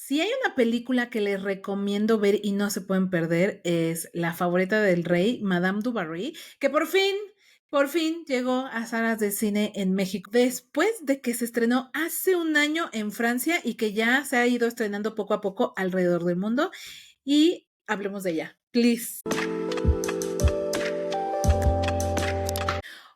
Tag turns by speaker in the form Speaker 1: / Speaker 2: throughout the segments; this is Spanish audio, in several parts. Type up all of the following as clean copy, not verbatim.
Speaker 1: Si hay una película que les recomiendo ver y no se pueden perder, es La favorita del rey, Madame du Barry, que por fin llegó a salas de cine en México, después de que se estrenó hace un año en Francia y que ya se ha ido estrenando poco a poco alrededor del mundo. Y hablemos de ella, please.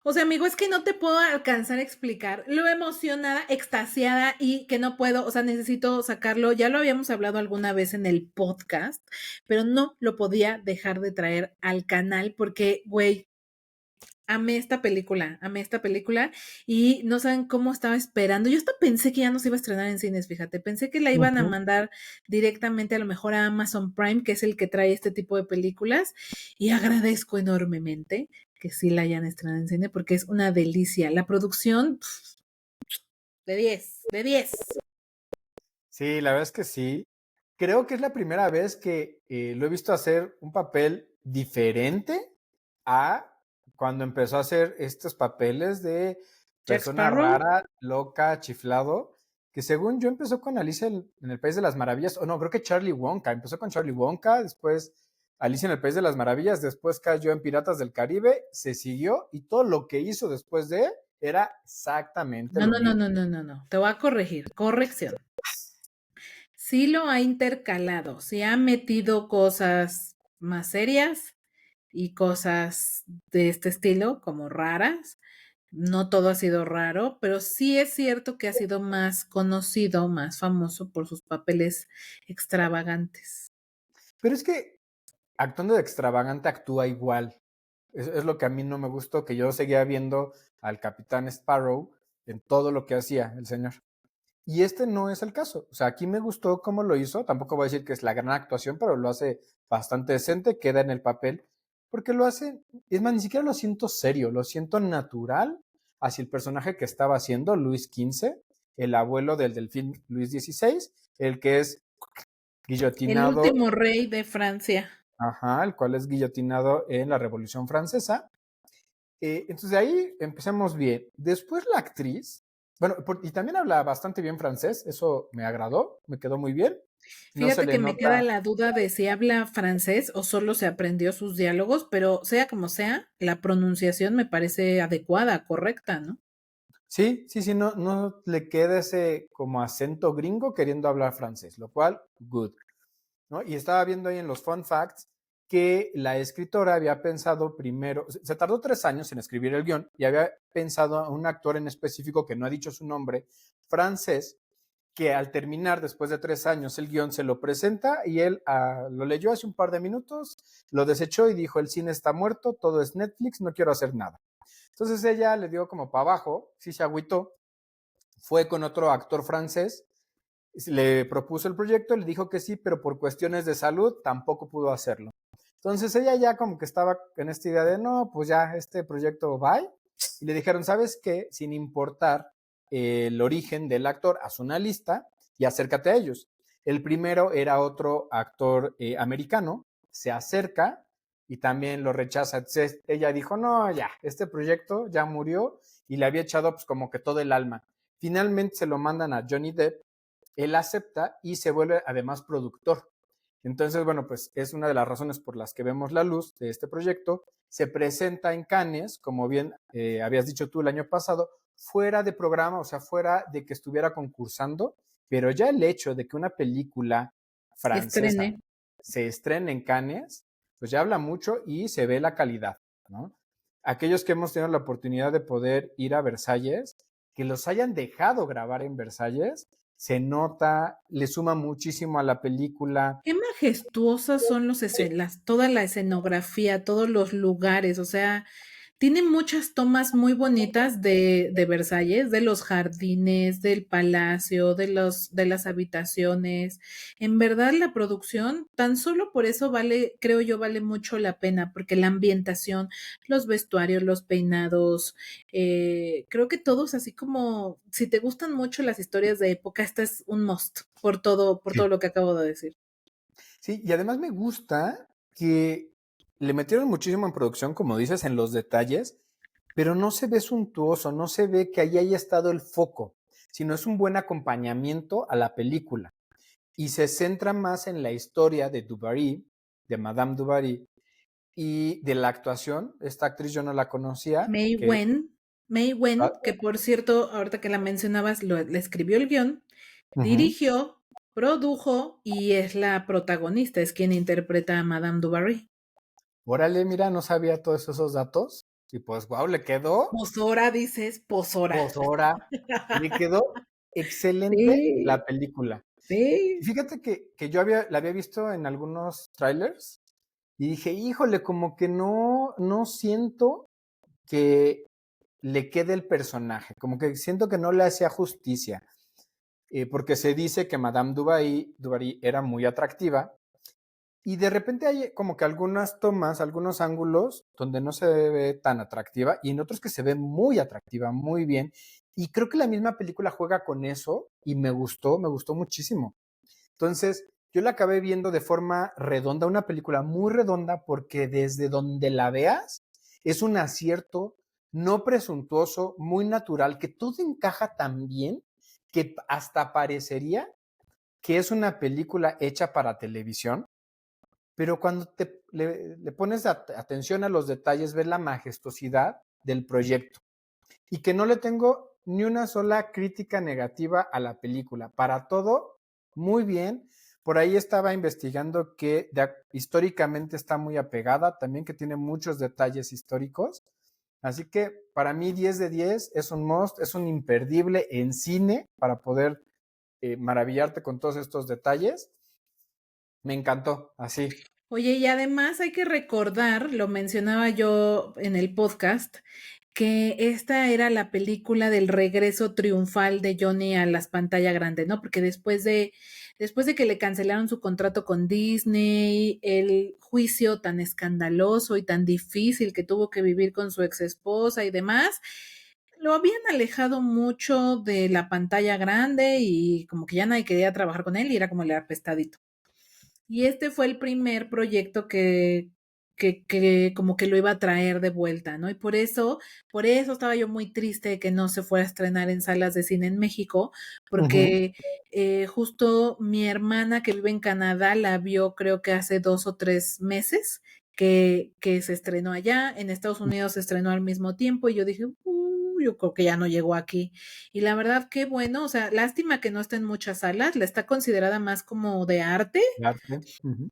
Speaker 1: O sea, amigo, es que no te puedo alcanzar a explicar lo emocionada, extasiada y que no puedo, o sea, necesito sacarlo. Ya lo habíamos hablado alguna vez en el podcast, pero no lo podía dejar de traer al canal porque, güey, amé esta película y no saben cómo estaba esperando. Yo hasta pensé que ya no se iba a estrenar en cines, fíjate, pensé que la iban a
Speaker 2: Ujú.
Speaker 1: mandar directamente a lo mejor a Amazon Prime, que es el que trae este tipo de películas, y agradezco enormemente que sí la hayan estrenado en cine porque es una delicia. La producción, de 10, de 10.
Speaker 2: Sí, la verdad es que sí. Creo que es la primera vez que lo he visto hacer un papel diferente a cuando empezó a hacer estos papeles de
Speaker 1: Jack
Speaker 2: persona
Speaker 1: Sparrow,
Speaker 2: rara, loca, chiflado, que según yo empezó con Alicia en el País de las Maravillas, o no, creo que Charlie Wonka, empezó con Charlie Wonka, después Alicia en el País de las Maravillas, después cayó en Piratas del Caribe, se siguió y todo lo que hizo después de él era exactamente
Speaker 1: no,
Speaker 2: lo
Speaker 1: no, no,
Speaker 2: mismo.
Speaker 1: no, no, no, no, te voy a corregir, corrección. Sí lo ha intercalado, sí ha metido cosas más serias y cosas de este estilo, como raras. No todo ha sido raro, pero sí es cierto que ha sido más conocido, más famoso por sus papeles extravagantes.
Speaker 2: Pero es que actuando de extravagante actúa igual. Es lo que a mí no me gustó, que yo seguía viendo al Capitán Sparrow en todo lo que hacía el señor. Y este no es el caso. O sea, aquí me gustó cómo lo hizo. Tampoco voy a decir que es la gran actuación, pero lo hace bastante decente, queda en el papel, porque lo hace, es más, ni siquiera lo siento serio, lo siento natural hacia el personaje que estaba haciendo Luis XV, el abuelo del delfín Luis XVI, el que es
Speaker 1: El
Speaker 2: guillotinado,
Speaker 1: último rey de Francia.
Speaker 2: ajá, el cual es guillotinado en la Revolución Francesa. Entonces de ahí empezamos bien. Después la actriz, bueno, y también habla bastante bien francés, eso me agradó, me quedó muy bien. No se
Speaker 1: Fíjate
Speaker 2: le
Speaker 1: que me queda
Speaker 2: nota,
Speaker 1: la duda de si habla francés o solo se aprendió sus diálogos, pero sea como sea, la pronunciación me parece adecuada, correcta, ¿no?
Speaker 2: sí, sí, sí, no, no le queda ese como acento gringo queriendo hablar francés, lo cual, good, ¿no? Y estaba viendo ahí en los fun facts que la escritora había pensado primero, se tardó 3 años en escribir el guión y había pensado a un actor en específico que no ha dicho su nombre, francés, que al terminar después de 3 años el guión se lo presenta y él lo leyó hace un par de minutos, lo desechó y dijo, el cine está muerto, todo es Netflix, no quiero hacer nada. Entonces ella le dio como para abajo, sí se agüitó, fue con otro actor francés, le propuso el proyecto, le dijo que sí, pero por cuestiones de salud tampoco pudo hacerlo. Entonces ella ya como que estaba en esta idea de, no, pues ya este proyecto va. Y le dijeron, ¿sabes qué? Sin importar el origen del actor, haz una lista y acércate a ellos. El primero era otro actor americano, se acerca y también lo rechaza. Entonces ella dijo, no, ya, este proyecto ya murió y le había echado pues como que todo el alma. Finalmente se lo mandan a Johnny Depp, él acepta y se vuelve además productor. Entonces, bueno, pues es una de las razones por las que vemos la luz de este proyecto. Se presenta en Cannes, como bien habías dicho tú el año pasado, fuera de programa, o sea, fuera de que estuviera concursando, pero ya el hecho de que una película
Speaker 1: Se
Speaker 2: francesa
Speaker 1: estrene.
Speaker 2: se estrene en Cannes, pues ya habla mucho y se ve la calidad, ¿no? Aquellos que hemos tenido la oportunidad de poder ir a Versalles, que los hayan dejado grabar en Versalles, se nota, le suma muchísimo a la película.
Speaker 1: Qué majestuosas son
Speaker 2: Sí,
Speaker 1: toda la escenografía, todos los lugares, o sea, tiene muchas tomas muy bonitas de Versalles, de los jardines, del palacio, de las habitaciones. En verdad, la producción, tan solo por eso vale, creo yo, vale mucho la pena, porque la ambientación, los vestuarios, los peinados, creo que todos, así como si te gustan mucho las historias de época, esta es un must por
Speaker 2: sí.
Speaker 1: todo lo que acabo de decir.
Speaker 2: Sí, y además me gusta que le metieron muchísimo en producción, como dices, en los detalles, pero no se ve suntuoso, no se ve que ahí haya estado el foco, sino es un buen acompañamiento a la película. y se centra más en la historia de Dubarry, de Madame Dubarry, y de la actuación. Esta actriz yo no la conocía,
Speaker 1: May
Speaker 2: que
Speaker 1: Wen, May
Speaker 2: ah,
Speaker 1: Wen, que por cierto, ahorita que la mencionabas, le escribió el guión,
Speaker 2: ujú.
Speaker 1: dirigió, produjo y es la protagonista, es quien interpreta a Madame du Barry.
Speaker 2: Órale, mira, no sabía todos esos datos. Y pues, wow, le quedó
Speaker 1: Posora, dices, posora.
Speaker 2: posora, le quedó excelente
Speaker 1: Sí,
Speaker 2: la película. Y
Speaker 1: sí.
Speaker 2: fíjate que yo la había visto en algunos trailers y dije, híjole, como que no siento que le quede el personaje, como que siento que no le hacía justicia, porque se dice que Madame Dubarry era muy atractiva y de repente hay como que algunas tomas, algunos ángulos donde no se ve tan atractiva y en otros que se ve muy atractiva, muy bien. Y creo que la misma película juega con eso y me gustó muchísimo. Entonces, yo la acabé viendo de forma redonda, una película muy redonda porque desde donde la veas es un acierto no presuntuoso, muy natural, que todo encaja tan bien que hasta parecería que es una película hecha para televisión, pero cuando le pones atención a los detalles, ves la majestuosidad del proyecto y que no le tengo ni una sola crítica negativa a la película. Para todo, muy bien. Por ahí estaba investigando que históricamente está muy apegada, también que tiene muchos detalles históricos. Así que para mí 10 de 10 es un must, es un imperdible en cine para poder maravillarte con todos estos detalles. Me encantó, así.
Speaker 1: Oye, y además hay que recordar, lo mencionaba yo en el podcast, que esta era la película del regreso triunfal de Johnny a las pantallas grandes, ¿no? Porque después de que le cancelaron su contrato con Disney, el juicio tan escandaloso y tan difícil que tuvo que vivir con su ex esposa y demás, lo habían alejado mucho de la pantalla grande y como que ya nadie quería trabajar con él y era como el apestadito. Y este fue el primer proyecto que como que lo iba a traer de vuelta, ¿no? Y por eso estaba yo muy triste de que no se fuera a estrenar en salas de cine en México,
Speaker 2: Ujú.
Speaker 1: porque justo mi hermana que vive en Canadá la vio creo que hace 2 o 3 meses que se estrenó allá, en Estados Unidos se estrenó al mismo tiempo y yo dije, yo creo que ya no llegó aquí. Y la verdad, qué bueno, o sea, lástima que no está en muchas salas, la está considerada más como de arte
Speaker 2: Arte. Ujú.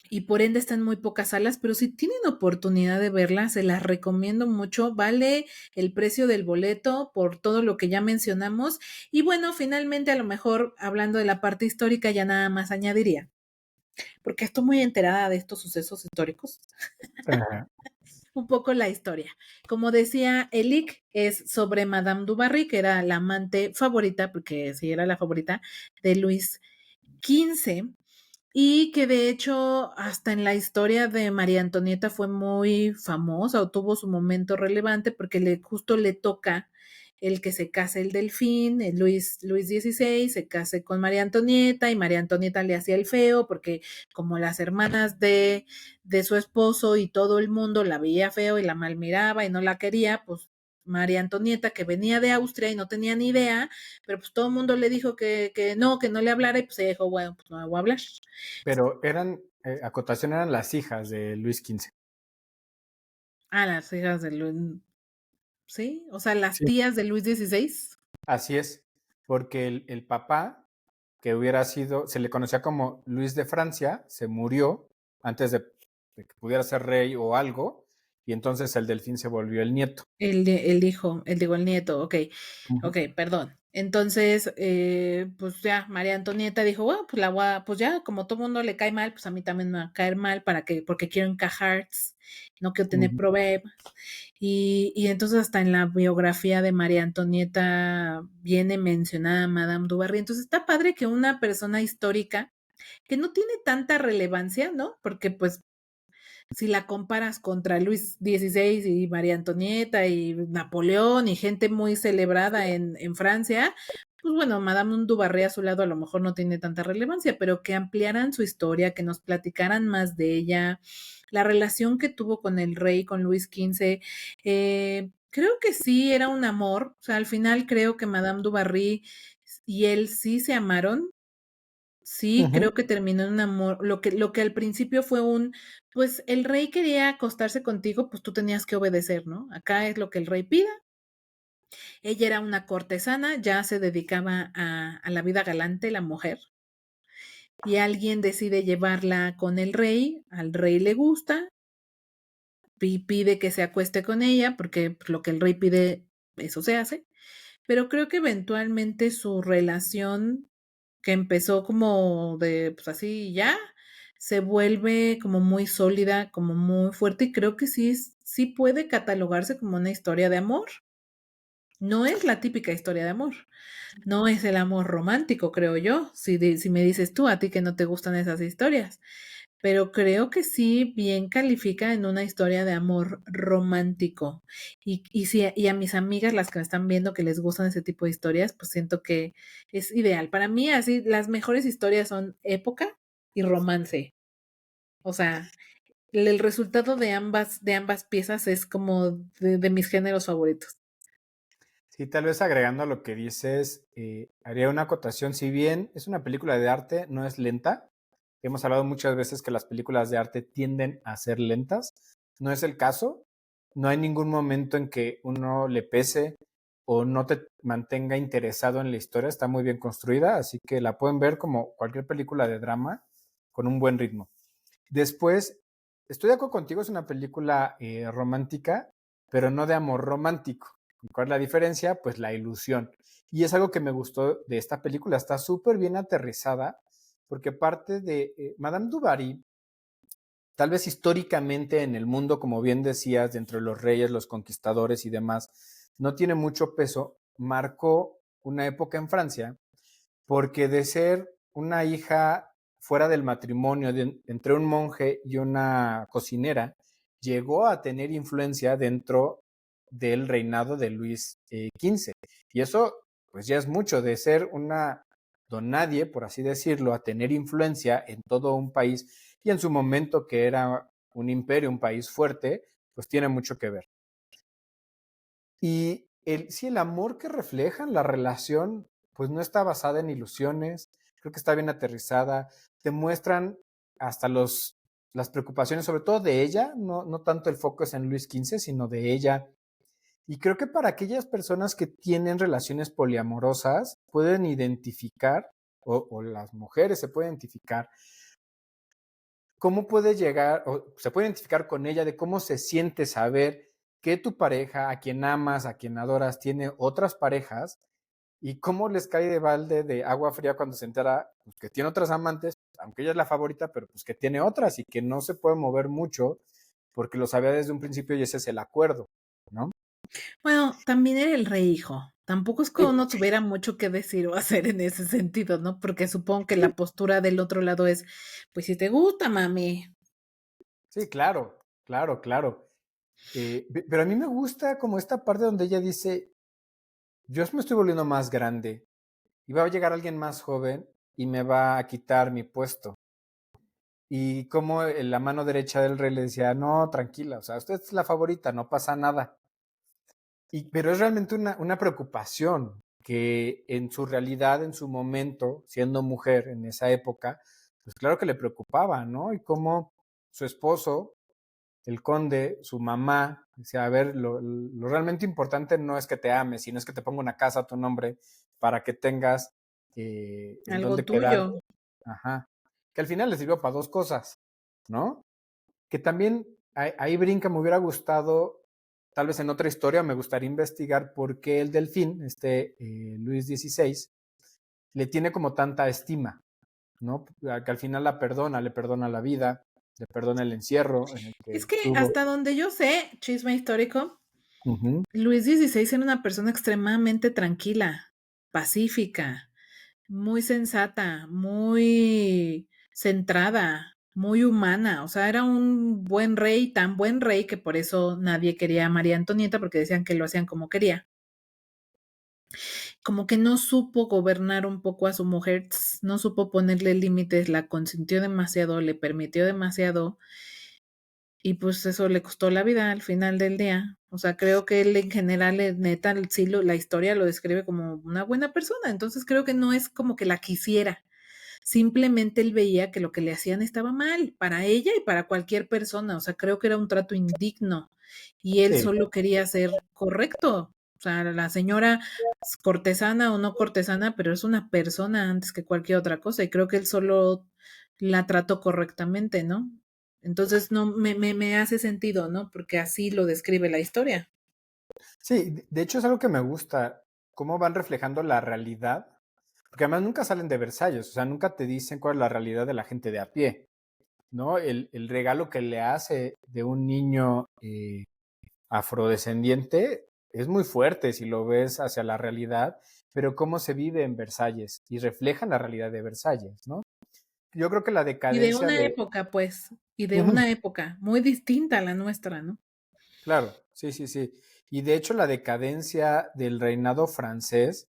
Speaker 1: y por ende está en muy pocas salas, pero si tienen oportunidad de verla, se las recomiendo mucho, vale el precio del boleto por todo lo que ya mencionamos. Y bueno, finalmente a lo mejor hablando de la parte histórica ya nada más añadiría, porque estoy muy enterada de estos sucesos históricos,
Speaker 2: Ajá.
Speaker 1: un poco la historia. Como decía, Elic es sobre Madame du Barry, que era la amante favorita, porque sí era la favorita de Luis XV, y que de hecho hasta en la historia de María Antonieta fue muy famosa o tuvo su momento relevante porque justo le toca el que se case el delfín, el Luis XVI se case con María Antonieta y María Antonieta le hacía el feo porque como las hermanas de su esposo y todo el mundo la veía feo y la malmiraba y no la quería, pues María Antonieta, que venía de Austria y no tenía ni idea, pero pues todo el mundo le dijo que no le hablara y pues se dijo, bueno, pues no me voy a hablar.
Speaker 2: Pero acotación, eran las hijas de Luis XV.
Speaker 1: Ah, las hijas de Luis, sí, o sea, las
Speaker 2: Sí.
Speaker 1: tías de Luis XVI.
Speaker 2: Así es, porque el papá, que hubiera sido, se le conocía como Luis de Francia, se murió antes de que pudiera ser rey o algo, y entonces el delfín se volvió el nieto.
Speaker 1: El hijo, el nieto, ok,
Speaker 2: Ujú,
Speaker 1: ok, perdón. Entonces, pues ya, María Antonieta dijo, bueno, pues pues ya, como todo mundo le cae mal, pues a mí también me va a caer mal porque quiero encajar, no quiero tener
Speaker 2: ujú.
Speaker 1: problemas. Y entonces hasta en la biografía de María Antonieta viene mencionada Madame du Barry. Entonces está padre que una persona histórica que no tiene tanta relevancia, ¿no? Porque pues si la comparas contra Luis XVI y María Antonieta y Napoleón y gente muy celebrada en Francia, pues bueno, Madame du Barry a su lado a lo mejor no tiene tanta relevancia, pero que ampliaran su historia, que nos platicaran más de ella, la relación que tuvo con el rey, con Luis XV, creo que sí era un amor, o sea, al final creo que Madame du Barry y él sí se amaron, Sí,
Speaker 2: Ujú.
Speaker 1: creo que terminó en un amor, lo que al principio fue pues, el rey quería acostarse contigo, pues, tú tenías que obedecer, ¿no? Acá es lo que el rey pida. Ella era una cortesana, ya se dedicaba a la vida galante, la mujer, y alguien decide llevarla con el rey, al rey le gusta, pide que se acueste con ella, porque, pues, lo que el rey pide, eso se hace, pero creo que eventualmente su relación, que empezó como de, pues, así y ya, se vuelve como muy sólida, como muy fuerte, y creo que sí puede catalogarse como una historia de amor. No es la típica historia de amor, no es el amor romántico, creo yo, si me dices tú, a ti que no te gustan esas historias, pero creo que sí bien califica en una historia de amor romántico. Y a mis amigas, las que me están viendo que les gustan ese tipo de historias, pues siento que es ideal. Para mí, así, las mejores historias son época y romance. O sea, el resultado de ambas piezas es como de mis géneros favoritos.
Speaker 2: Sí, tal vez agregando a lo que dices, haría una acotación. Si bien es una película de arte, no es lenta. Hemos hablado muchas veces que las películas de arte tienden a ser lentas. No es el caso. No hay ningún momento en que uno le pese o no te mantenga interesado en la historia. Está muy bien construida, así que la pueden ver como cualquier película de drama con un buen ritmo. Después, estoy de acuerdo contigo, es una película romántica, pero no de amor romántico. ¿Cuál es la diferencia? Pues la ilusión. Y es algo que me gustó de esta película, está súper bien aterrizada, porque parte de Madame du Barry, tal vez históricamente en el mundo, como bien decías, dentro de los reyes, los conquistadores y demás, no tiene mucho peso, marcó una época en Francia porque de ser una hija fuera del matrimonio entre un monje y una cocinera, llegó a tener influencia dentro del reinado de Luis XV. Y eso, pues ya es mucho, de ser una don nadie, por así decirlo, a tener influencia en todo un país y en su momento que era un imperio, un país fuerte, pues tiene mucho que ver. Y sí, el amor que reflejan, la relación, pues no está basada en ilusiones, creo que está bien aterrizada, te muestran hasta las preocupaciones, sobre todo de ella, no tanto el foco es en Luis XV, sino de ella. Y creo que para aquellas personas que tienen relaciones poliamorosas, pueden identificar, o las mujeres se pueden identificar, cómo puede llegar, o se puede identificar con ella de cómo se siente saber que tu pareja, a quien amas, a quien adoras, tiene otras parejas y cómo les cae de balde de agua fría cuando se entera pues, que tiene otras amantes, aunque ella es la favorita, pero pues que tiene otras y que no se puede mover mucho porque lo sabía desde un principio y ese es el acuerdo, ¿no?
Speaker 1: Bueno, también era el rey hijo. Tampoco es
Speaker 2: Sí,
Speaker 1: como no tuviera mucho que decir o hacer en ese sentido, ¿no? Porque supongo que la postura del otro lado es, pues si te gusta, mami.
Speaker 2: sí, claro, claro, claro. Pero a mí me gusta como esta parte donde ella dice, yo me estoy volviendo más grande, y va a llegar alguien más joven y me va a quitar mi puesto. Y como la mano derecha del rey le decía, no, tranquila, o sea, usted es la favorita, no pasa nada. Pero es realmente una preocupación que en su realidad, en su momento, siendo mujer en esa época, pues claro que le preocupaba, ¿no? Y cómo su esposo, el conde, su mamá, decía, a ver, lo realmente importante no es que te ames, sino es que te ponga una casa a tu nombre para que tengas en
Speaker 1: Algo
Speaker 2: dónde quedarte.
Speaker 1: tuyo.
Speaker 2: Ajá. Que al final le sirvió para dos cosas, ¿no? Que también ahí brinca, me hubiera gustado, tal vez en otra historia, me gustaría investigar por qué el delfín, Luis XVI, le tiene como tanta estima, ¿no? Que al final la perdona, le perdona la vida, le perdona el encierro en el que
Speaker 1: Es que
Speaker 2: tuvo.
Speaker 1: hasta donde yo sé, chisme histórico,
Speaker 2: Ujú.
Speaker 1: Luis XVI era una persona extremadamente tranquila, pacífica, muy sensata, muy centrada, muy humana. O sea, era un buen rey, tan buen rey que por eso nadie quería a María Antonieta porque decían que lo hacían como quería. Como que no supo gobernar un poco a su mujer, no supo ponerle límites, la consintió demasiado, le permitió demasiado y pues eso le costó la vida al final del día. O sea, creo que él en general, neta, la historia lo describe como una buena persona, entonces creo que no es como que la quisiera, simplemente él veía que lo que le hacían estaba mal para ella y para cualquier persona, o sea, creo que era un trato indigno y él
Speaker 2: Sí,
Speaker 1: solo quería ser correcto. O sea, la señora cortesana o no cortesana, pero es una persona antes que cualquier otra cosa y creo que él solo la trató correctamente, ¿no? Entonces no me hace sentido, ¿no? Porque así lo describe la historia.
Speaker 2: sí, de hecho es algo que me gusta, cómo van reflejando la realidad, porque además nunca salen de Versalles, o sea, nunca te dicen cuál es la realidad de la gente de a pie, ¿no? El regalo que le hace de un niño afrodescendiente es muy fuerte si lo ves hacia la realidad, pero cómo se vive en Versalles y refleja la realidad de Versalles, ¿no? Yo creo que la
Speaker 1: Y de
Speaker 2: decadencia
Speaker 1: una
Speaker 2: de...
Speaker 1: época, pues, y de
Speaker 2: Ujú,
Speaker 1: una época muy distinta a la nuestra, ¿no?
Speaker 2: claro, sí, sí, sí. Y de hecho la decadencia del reinado francés,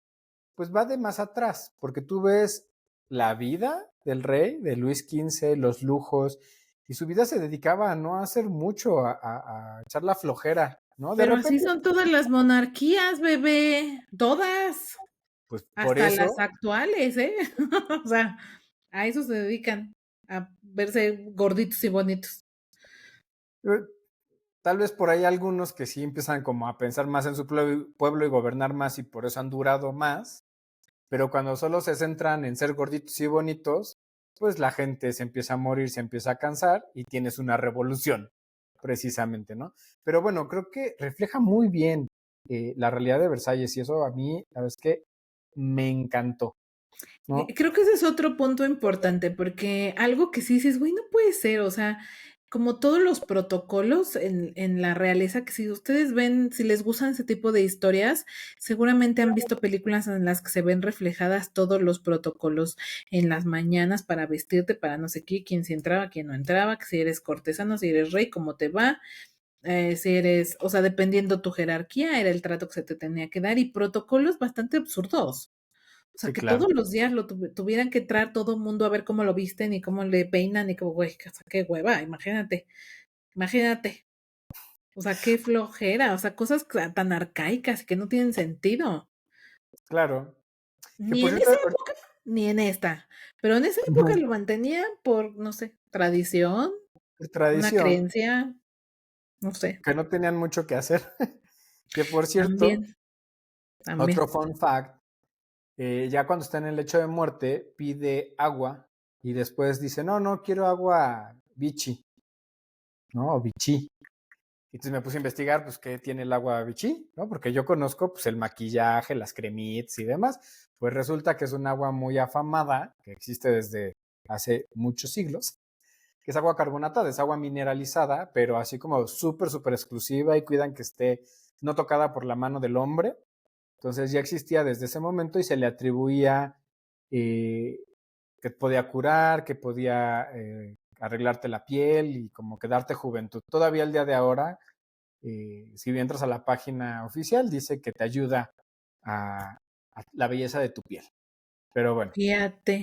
Speaker 2: pues va de más atrás, porque tú ves la vida del rey, de Luis XV, los lujos, y su vida se dedicaba a no hacer mucho, a echar la flojera, ¿no? De
Speaker 1: Pero así
Speaker 2: repente,
Speaker 1: son todas las monarquías, bebé, todas,
Speaker 2: pues por
Speaker 1: hasta las
Speaker 2: eso
Speaker 1: actuales, ¿eh? O sea, a eso se dedican, a verse gorditos y bonitos.
Speaker 2: eh, tal vez por ahí algunos que sí empiezan como a pensar más en su pueblo y gobernar más y por eso han durado más, pero cuando solo se centran en ser gorditos y bonitos, pues la gente se empieza a morir, se empieza a cansar y tienes una revolución, precisamente, ¿no? Pero bueno, creo que refleja muy bien la realidad de Versalles y eso a mí, la verdad es que me encantó, ¿no?
Speaker 1: Creo que ese es otro punto importante, porque algo que sí dices, güey, no puede ser, o sea, como todos los protocolos en la realeza, que si ustedes ven, si les gustan ese tipo de historias, seguramente han visto películas en las que se ven reflejadas todos los protocolos en las mañanas para vestirte, para no sé qué, quién si entraba, quién no entraba, que si eres cortesano, si eres rey, cómo te va, si eres, o sea, dependiendo tu jerarquía, era el trato que se te tenía que dar y protocolos bastante absurdos. O sea,
Speaker 2: Sí,
Speaker 1: que todos
Speaker 2: claro,
Speaker 1: los días lo tuvieran que entrar todo el mundo a ver cómo lo visten y cómo le peinan y como, güey, o sea, qué hueva, imagínate, imagínate. O sea, qué flojera, o sea, cosas tan arcaicas que no tienen sentido.
Speaker 2: claro. Que
Speaker 1: Ni
Speaker 2: por
Speaker 1: en
Speaker 2: cierto,
Speaker 1: esa época, ni en esta. Pero en esa época
Speaker 2: ujú,
Speaker 1: lo mantenían por, no sé, tradición,
Speaker 2: por
Speaker 1: una
Speaker 2: tradición,
Speaker 1: creencia, no sé,
Speaker 2: que no tenían mucho que hacer. Que por cierto,
Speaker 1: también, también.
Speaker 2: otro fun fact, ya cuando está en el lecho de muerte, pide agua y después dice, no, no, quiero agua Vichy, ¿no? O Vichy. Entonces me puse a investigar, pues, qué tiene el agua Vichy, ¿no? Porque yo conozco, pues, el maquillaje, las cremitas y demás. Pues resulta que es un agua muy afamada, que existe desde hace muchos siglos, que es agua carbonatada, es agua mineralizada, pero así como súper, súper exclusiva y cuidan que esté no tocada por la mano del hombre. Entonces ya existía desde ese momento y se le atribuía eh, que podía curar, que podía arreglarte la piel y como que darte juventud. Todavía el día de ahora, si entras a la página oficial, dice que te ayuda a, a la belleza de tu piel. Pero bueno,
Speaker 1: Fíjate.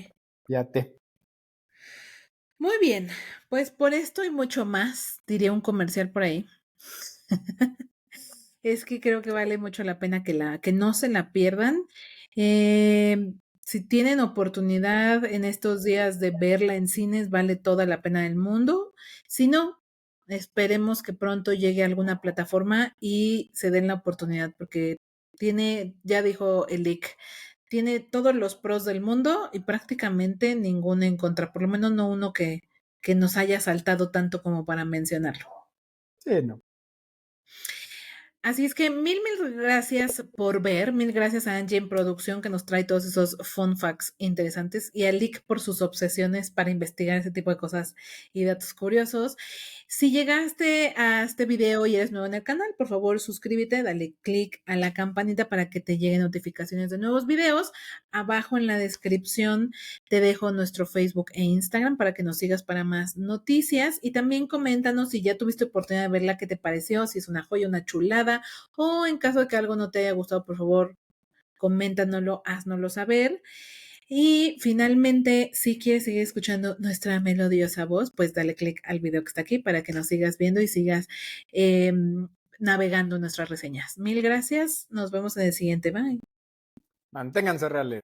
Speaker 2: fíjate.
Speaker 1: Muy bien, pues por esto y mucho más, diría un comercial por ahí. Es que creo que vale mucho la pena que no se la pierdan. Si tienen oportunidad en estos días de verla en cines, vale toda la pena del mundo. Si no, esperemos que pronto llegue a alguna plataforma y se den la oportunidad, porque tiene, ya dijo el Lick, tiene todos los pros del mundo y prácticamente ninguno en contra, por lo menos no uno que nos haya saltado tanto como para mencionarlo.
Speaker 2: Sí, no.
Speaker 1: Así es que mil gracias por ver, mil gracias a Angie en producción que nos trae todos esos fun facts interesantes y a Lick por sus obsesiones para investigar ese tipo de cosas y datos curiosos. Si llegaste a este video y eres nuevo en el canal, por favor suscríbete, dale click a la campanita para que te lleguen notificaciones de nuevos videos. Abajo en la descripción te dejo nuestro Facebook e Instagram para que nos sigas para más noticias y también coméntanos si ya tuviste oportunidad de verla, qué te pareció, si es una joya, una chulada o en caso de que algo no te haya gustado, por favor, coméntanoslo, haznoslo saber. Y finalmente, si quieres seguir escuchando nuestra melodiosa voz, pues dale click al video que está aquí para que nos sigas viendo y sigas eh, navegando nuestras reseñas. Mil gracias. Nos vemos en el siguiente. Bye.
Speaker 2: Manténganse reales.